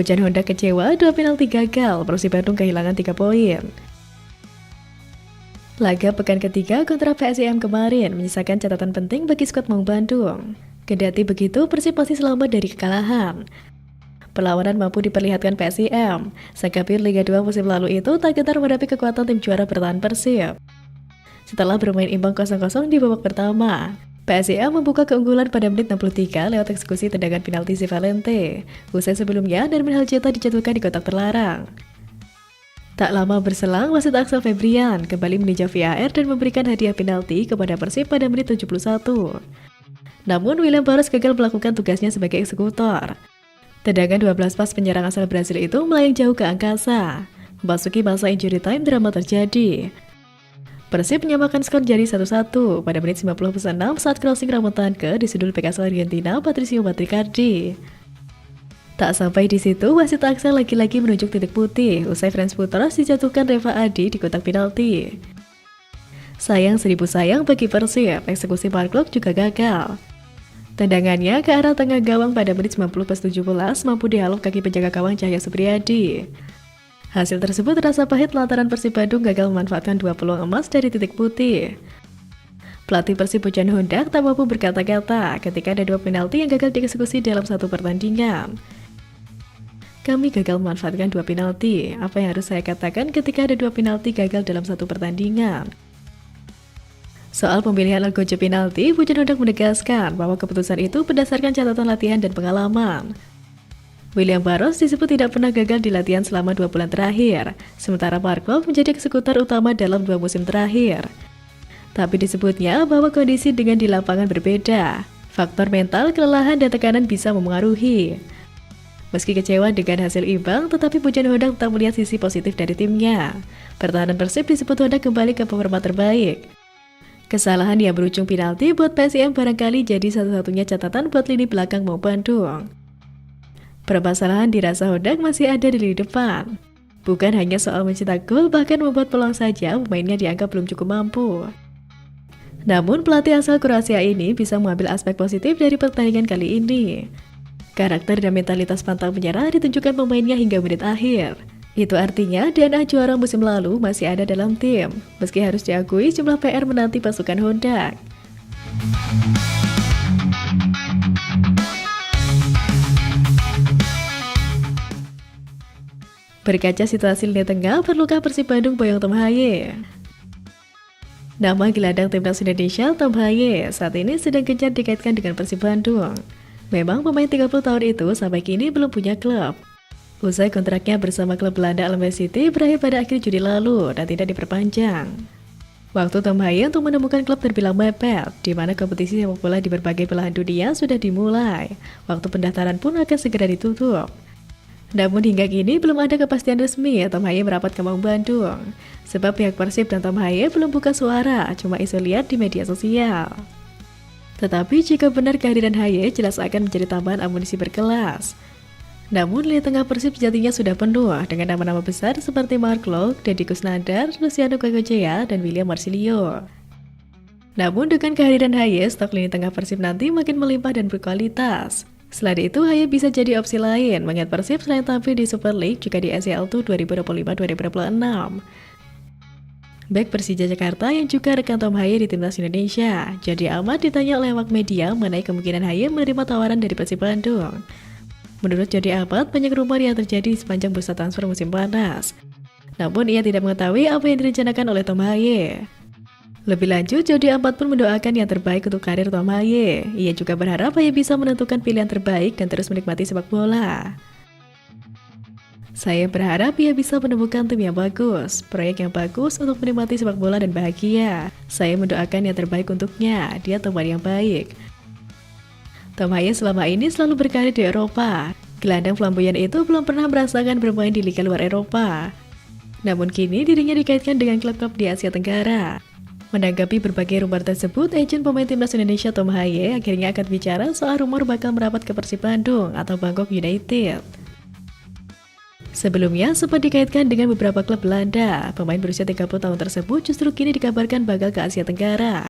Bojan Honda kecewa, 2 penalti gagal, Persib Bandung kehilangan 3 poin. Laga pekan ketiga kontra PSIM kemarin menyisakan catatan penting bagi skuad Maung Bandung. Kendati begitu, Persib masih selamat dari kekalahan. Perlawanan mampu diperlihatkan PSIM. Sang kapten Liga 2 musim lalu itu tak gentar menghadapi kekuatan tim juara bertahan Persib. Setelah bermain imbang 0-0 di babak pertama, PSIM membuka keunggulan pada menit 63 lewat eksekusi tendangan penalti Si Valente. Usai sebelumnya, Darmin Halceta dijatuhkan di kotak terlarang. Tak lama berselang, wasit Axel Febrian kembali meninjau VAR dan memberikan hadiah penalti kepada Persib pada menit 71. Namun, William Barros gagal melakukan tugasnya sebagai eksekutor. Tendangan 12 pas penyerang asal Brasil itu melayang jauh ke angkasa. Memasuki masa injury time, drama terjadi. Persib menyamakan skor jadi 1-1 pada menit 96 saat crossing Ramon Tanke di sudut bek asal Argentina Patricio Matricardi. Tak sampai di situ, wasit Axel lagi-lagi menunjuk titik putih usai Frans Putra dijatuhkan Reva Adi di kotak penalti. Sayang seribu sayang bagi Persib, eksekusi Mark Klok juga gagal. Tendangannya ke arah tengah gawang pada menit 90+17 mampu dihaluk kaki penjaga gawang Cahya Supriyadi. Hasil tersebut terasa pahit lantaran Persib Bandung gagal memanfaatkan 2 peluang emas dari titik putih. Pelatih Persib Bojan Honda tak mampu berkata-kata ketika ada 2 penalti yang gagal dieksekusi dalam satu pertandingan. Kami gagal memanfaatkan 2 penalti. Apa yang harus saya katakan ketika ada 2 penalti gagal dalam satu pertandingan? Soal pemilihan algojo penalti, Bojan Honda menegaskan bahwa keputusan itu berdasarkan catatan latihan dan pengalaman. William Barros disebut tidak pernah gagal di latihan selama 2 bulan terakhir, sementara Mark Klok menjadi eksekutor utama dalam 2 musim terakhir. Tapi disebutnya bahwa kondisi dengan di lapangan berbeda. Faktor mental, kelelahan, dan tekanan bisa memengaruhi. Meski kecewa dengan hasil imbang, tetapi Bojan Honda tetap melihat sisi positif dari timnya. Pertahanan Persib disebut Honda kembali ke performa terbaik. Kesalahan yang berujung penalti buat PSIM barangkali jadi satu-satunya catatan buat lini belakang Maung Bandung. Permasalahan dirasa Honda masih ada di lini depan. Bukan hanya soal mencetak gol, bahkan membuat peluang saja pemainnya dianggap belum cukup mampu. Namun pelatih asal Kroasia ini bisa mengambil aspek positif dari pertandingan kali ini. Karakter dan mentalitas pantang menyerah ditunjukkan pemainnya hingga menit akhir. Itu artinya DNA juara musim lalu masih ada dalam tim, meski harus diakui jumlah PR menanti pasukan Honda. Berkaca situasi lini tengah, perlukah Persib Bandung boyong Tom Haye? Nama gelandang timnas Indonesia Tom Haye saat ini sedang gencar dikaitkan dengan Persib Bandung. Memang pemain 30 tahun itu sampai kini belum punya klub. Usai kontraknya bersama klub Belanda Almere City berakhir pada akhir Juli lalu dan tidak diperpanjang. Waktu Tom Haye untuk menemukan klub terbilang mepet, di mana kompetisi sepak bola di berbagai belahan dunia sudah dimulai. Waktu pendaftaran pun akan segera ditutup. Namun hingga kini belum ada kepastian resmi Tom Haye merapat ke Maung Bandung. Sebab pihak Persib dan Tom Haye belum buka suara, cuma isu liar di media sosial. Tetapi jika benar kehadiran Haye jelas akan menjadi tambahan amunisi berkelas. Namun lini tengah Persib sejatinya sudah penuh dengan nama-nama besar seperti Mark Klok, Deddy Kusnandar, Luciano Goicoechea, dan William Marsilio. Namun dengan kehadiran Haye, stok lini tengah Persib nanti makin melimpah dan berkualitas. Selain itu, Haye bisa jadi opsi lain mengingat Persib selain tampil di Super League juga di ACL II 2025-2026. Bek Persija Jakarta yang juga rekan Tom Haye di timnas Indonesia. Jadi amat ditanya oleh awak media mengenai kemungkinan Haye menerima tawaran dari Persib Bandung. Menurut Jody Amat, banyak rumor yang terjadi sepanjang bursa transfer musim panas. Namun ia tidak mengetahui apa yang direncanakan oleh Tom Haye. Lebih lanjut, Jody Amat pun mendoakan yang terbaik untuk karir Tom Haye. Ia juga berharap Haye bisa menentukan pilihan terbaik dan terus menikmati sepak bola. Saya berharap ia bisa menemukan tim yang bagus, proyek yang bagus untuk menikmati sepak bola dan bahagia. Saya mendoakan yang terbaik untuknya, dia teman yang baik. Tom Haye selama ini selalu berkarir di Eropa. Gelandang flamboyan itu belum pernah merasakan bermain di liga luar Eropa. Namun kini dirinya dikaitkan dengan klub-klub di Asia Tenggara. Menanggapi berbagai rumor tersebut, agen pemain timnas Indonesia Tom Haye akhirnya akan bicara soal rumor bakal merapat ke Persib Bandung atau Bangkok United. Sebelumnya sempat dikaitkan dengan beberapa klub Belanda. Pemain berusia 30 tahun tersebut justru kini dikabarkan bakal ke Asia Tenggara.